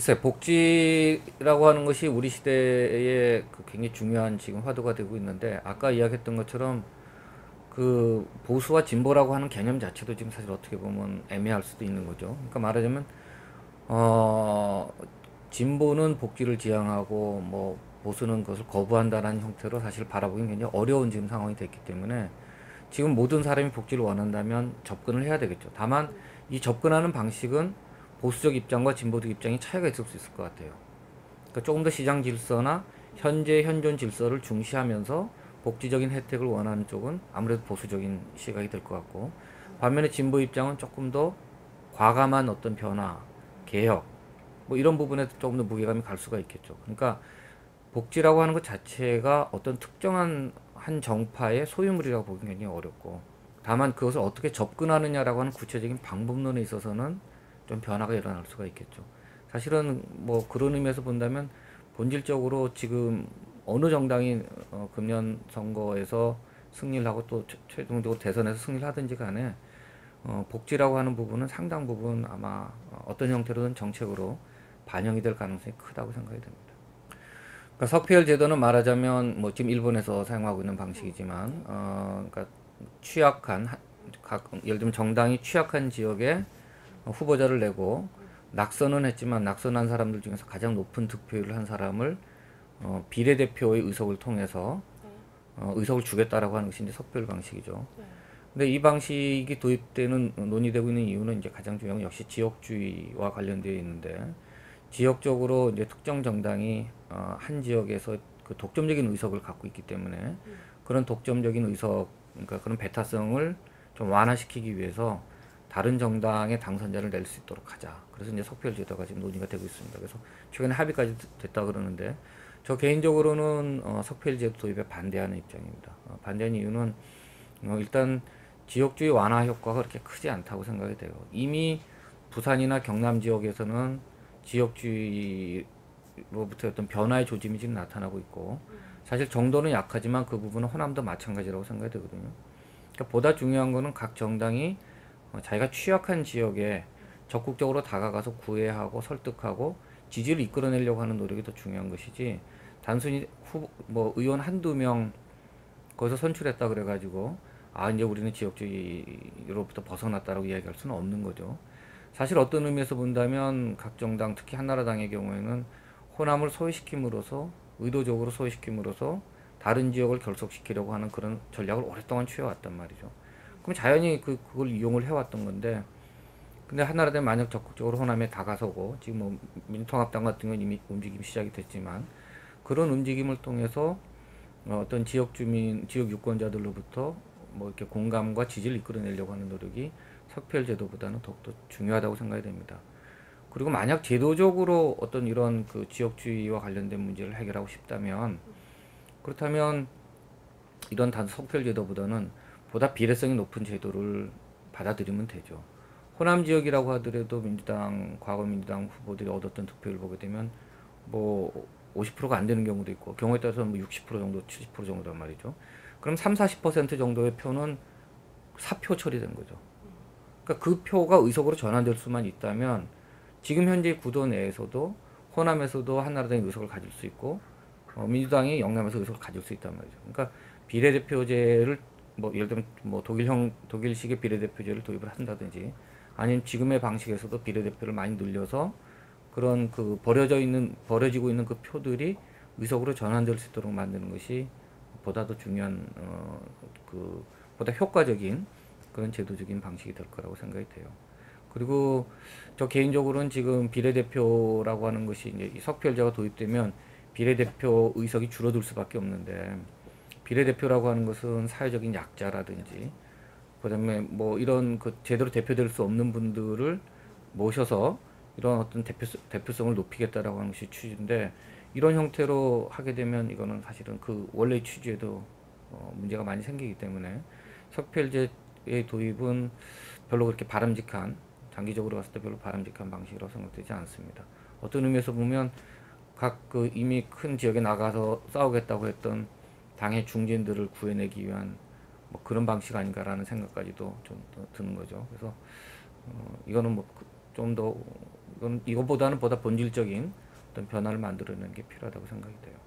글쎄, 복지라고 하는 것이 우리 시대에 그 굉장히 중요한 지금 화두가 되고 있는데, 아까 이야기했던 것처럼 그 보수와 진보라고 하는 개념 자체도 지금 사실 어떻게 보면 애매할 수도 있는 거죠. 그러니까 말하자면 어 진보는 복지를 지향하고 뭐 보수는 그것을 거부한다는 형태로 사실 바라보기는 굉장히 어려운 지금 상황이 됐기 때문에, 지금 모든 사람이 복지를 원한다면 접근을 해야 되겠죠. 다만 이 접근하는 방식은 보수적 입장과 진보적 입장이 차이가 있을 수 있을 것 같아요. 그러니까 조금 더 시장 질서나 현재 현존 질서를 중시하면서 복지적인 혜택을 원하는 쪽은 아무래도 보수적인 시각이 될 것 같고, 반면에 진보 입장은 조금 더 과감한 어떤 변화, 개혁, 뭐 이런 부분에 조금 더 무게감이 갈 수가 있겠죠. 그러니까 복지라고 하는 것 자체가 어떤 특정한 한 정파의 소유물이라고 보기는 굉장히 어렵고, 다만 그것을 어떻게 접근하느냐라고 하는 구체적인 방법론에 있어서는 좀 변화가 일어날 수가 있겠죠. 사실은 뭐 그런 의미에서 본다면 본질적으로 지금 어느 정당이 금년 선거에서 승리를 하고 또 최종적으로 대선에서 승리를 하든지 간에 복지라고 하는 부분은 상당 부분 아마 어떤 형태로든 정책으로 반영이 될 가능성이 크다고 생각이 됩니다. 그러니까 석패율 제도는 말하자면 뭐 지금 일본에서 사용하고 있는 방식이지만, 그러니까 취약한 각 예를 들면 정당이 취약한 지역에 후보자를 내고 낙선은 했지만 낙선한 사람들 중에서 가장 높은 득표율을 한 사람을 비례대표의 의석을 통해서 의석을 주겠다라고 하는 것이 이제 석별 방식이죠. 근데 이 방식이 도입되는 논의되고 있는 이유는 이제 가장 중요한 건 역시 지역주의와 관련되어 있는데, 지역적으로 이제 특정 정당이 한 지역에서 그 독점적인 의석을 갖고 있기 때문에 그런 독점적인 의석, 그러니까 그런 배타성을 좀 완화시키기 위해서 다른 정당의 당선자를 낼 수 있도록 하자. 그래서 이제 석별 제도가 지금 논의가 되고 있습니다. 그래서 최근에 합의까지 됐다 그러는데, 저 개인적으로는 석별 제도 도입에 반대하는 입장입니다. 반대하는 이유는 일단 지역주의 완화 효과가 그렇게 크지 않다고 생각이 돼요. 이미 부산이나 경남 지역에서는 지역주의로부터 어떤 변화의 조짐이 지금 나타나고 있고, 사실 정도는 약하지만 그 부분은 호남도 마찬가지라고 생각이 되거든요. 그러니까 보다 중요한 거는 각 정당이 자기가 취약한 지역에 적극적으로 다가가서 구애하고 설득하고 지지를 이끌어내려고 하는 노력이 더 중요한 것이지, 단순히 뭐 의원 한두 명 거기서 선출했다 그래가지고 이제 우리는 지역주의로부터 벗어났다라고 이야기할 수는 없는 거죠. 사실 어떤 의미에서 본다면 각 정당, 특히 한나라당의 경우에는 호남을 소외시킴으로써, 의도적으로 소외시킴으로써 다른 지역을 결속시키려고 하는 그런 전략을 오랫동안 취해왔단 말이죠. 그럼 자연히 그걸 이용을 해왔던 건데, 근데 한나라당이 만약 적극적으로 호남에 다가서고, 지금 뭐 민통합당 같은 경우는 이미 움직임이 시작이 됐지만, 그런 움직임을 통해서 어떤 지역 주민, 지역 유권자들로부터 뭐 이렇게 공감과 지지를 이끌어내려고 하는 노력이 석별 제도보다는 더욱더 중요하다고 생각이 됩니다. 그리고 만약 제도적으로 어떤 이런 그 지역주의와 관련된 문제를 해결하고 싶다면, 그렇다면 이런 단 석별 제도보다는 보다 비례성이 높은 제도를 받아들이면 되죠. 호남 지역이라고 하더라도 민주당, 과거 민주당 후보들이 얻었던 득표를 보게 되면 뭐 50%가 안 되는 경우도 있고, 경우에 따라서 뭐 60% 정도, 70% 정도란 말이죠. 그럼 3, 40% 정도의 표는 사표 처리된 거죠. 그러니까 그 표가 의석으로 전환될 수만 있다면 지금 현재 구도 내에서도 호남에서도 한나라당이 의석을 가질 수 있고, 민주당이 영남에서 의석을 가질 수 있단 말이죠. 그러니까 비례대표제를 뭐 예를 들면 뭐 독일식의 비례대표제를 도입을 한다든지, 아니면 지금의 방식에서도 비례대표를 많이 늘려서 그런 그 버려지고 있는 그 표들이 의석으로 전환될 수 있도록 만드는 것이 보다 더 중요한 그 보다 효과적인 그런 제도적인 방식이 될 거라고 생각이 돼요. 그리고 저 개인적으로는 지금 비례대표라고 하는 것이 이제 석표제가 도입되면 비례대표 의석이 줄어들 수밖에 없는데, 비례대표라고 하는 것은 사회적인 약자라든지 그다음에 뭐 이런 그 제대로 대표될 수 없는 분들을 모셔서 이런 어떤 대표성을 높이겠다라고 하는 것이 취지인데, 이런 형태로 하게 되면 이거는 사실은 그 원래 취지에도 문제가 많이 생기기 때문에 석별제의 도입은 별로 그렇게 바람직한, 장기적으로 봤을 때 별로 바람직한 방식이라고 생각되지 않습니다. 어떤 의미에서 보면 각 그 이미 큰 지역에 나가서 싸우겠다고 했던 당의 중진들을 구해내기 위한 뭐 그런 방식 아닌가라는 생각까지도 좀 드는 거죠. 그래서 이거는 뭐 좀 더 이건 이거보다는 보다 본질적인 어떤 변화를 만들어내는 게 필요하다고 생각이 돼요.